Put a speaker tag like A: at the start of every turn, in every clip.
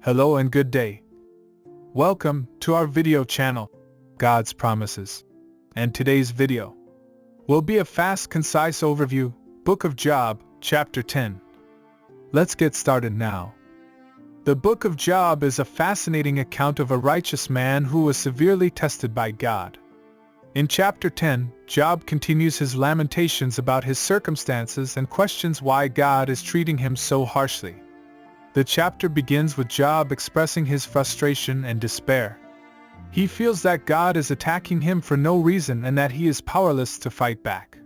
A: Hello and good day. Welcome to our video channel, God's Promises. And today's video will be a fast, concise overview, Book of Job, Chapter 10. Let's get started now. The Book of Job is a fascinating account of a righteous man who was severely tested by God. In Chapter 10, Job continues his lamentations about his circumstances and questions why God is treating him so harshly. The chapter begins with Job expressing his frustration and despair. He feels that God is attacking him for no reason and that he is powerless to fight back.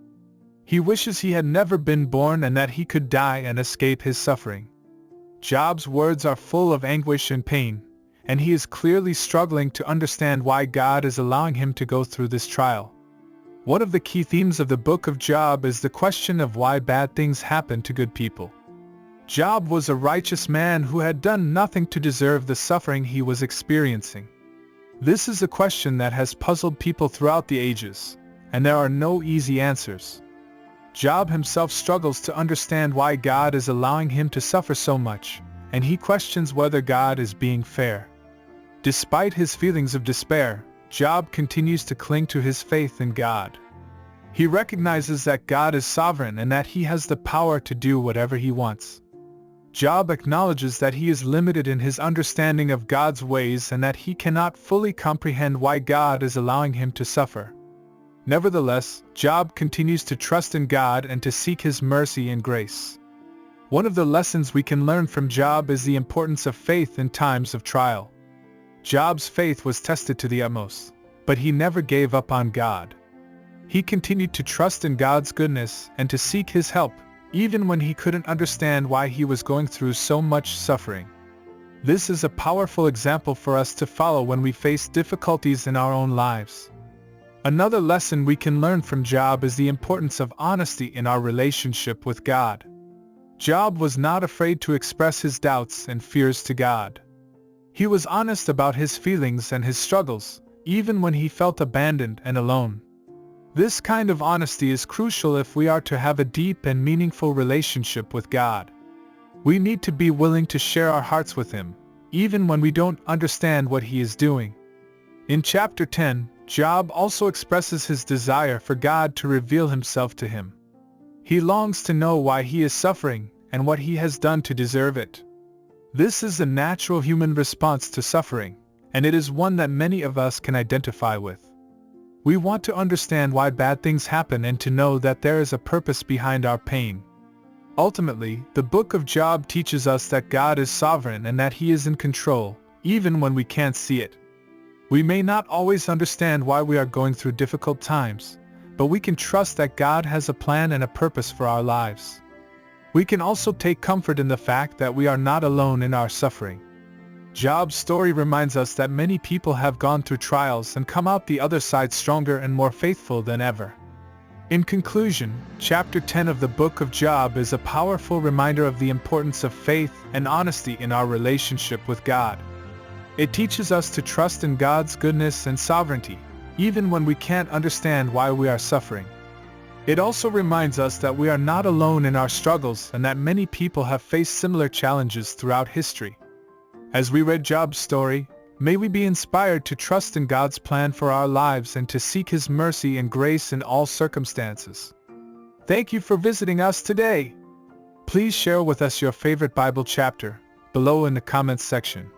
A: He wishes he had never been born and that he could die and escape his suffering. Job's words are full of anguish and pain, and he is clearly struggling to understand why God is allowing him to go through this trial. One of the key themes of the Book of Job is the question of why bad things happen to good people. Job was a righteous man who had done nothing to deserve the suffering he was experiencing. This is a question that has puzzled people throughout the ages, and there are no easy answers. Job himself struggles to understand why God is allowing him to suffer so much, and he questions whether God is being fair. Despite his feelings of despair, Job continues to cling to his faith in God. He recognizes that God is sovereign and that he has the power to do whatever he wants. Job acknowledges that he is limited in his understanding of God's ways and that he cannot fully comprehend why God is allowing him to suffer. Nevertheless, Job continues to trust in God and to seek his mercy and grace. One of the lessons we can learn from Job is the importance of faith in times of trial. Job's faith was tested to the utmost, but he never gave up on God. He continued to trust in God's goodness and to seek his help, even when he couldn't understand why he was going through so much suffering. This is a powerful example for us to follow when we face difficulties in our own lives. Another lesson we can learn from Job is the importance of honesty in our relationship with God. Job was not afraid to express his doubts and fears to God. He was honest about his feelings and his struggles, even when he felt abandoned and alone. This kind of honesty is crucial if we are to have a deep and meaningful relationship with God. We need to be willing to share our hearts with Him, even when we don't understand what He is doing. In Chapter 10, Job also expresses his desire for God to reveal Himself to him. He longs to know why he is suffering and what he has done to deserve it. This is a natural human response to suffering, and it is one that many of us can identify with. We want to understand why bad things happen and to know that there is a purpose behind our pain. Ultimately, the Book of Job teaches us that God is sovereign and that He is in control, even when we can't see it. We may not always understand why we are going through difficult times, but we can trust that God has a plan and a purpose for our lives. We can also take comfort in the fact that we are not alone in our suffering. Job's story reminds us that many people have gone through trials and come out the other side stronger and more faithful than ever. In conclusion, Chapter 10 of the Book of Job is a powerful reminder of the importance of faith and honesty in our relationship with God. It teaches us to trust in God's goodness and sovereignty, even when we can't understand why we are suffering. It also reminds us that we are not alone in our struggles and that many people have faced similar challenges throughout history. As we read Job's story, may we be inspired to trust in God's plan for our lives and to seek His mercy and grace in all circumstances. Thank you for visiting us today. Please share with us your favorite Bible chapter below in the comments section.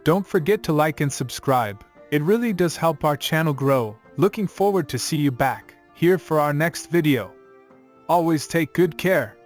A: Don't forget to like and subscribe. It really does help our channel grow. Looking forward to see you back here for our next video. Always take good care.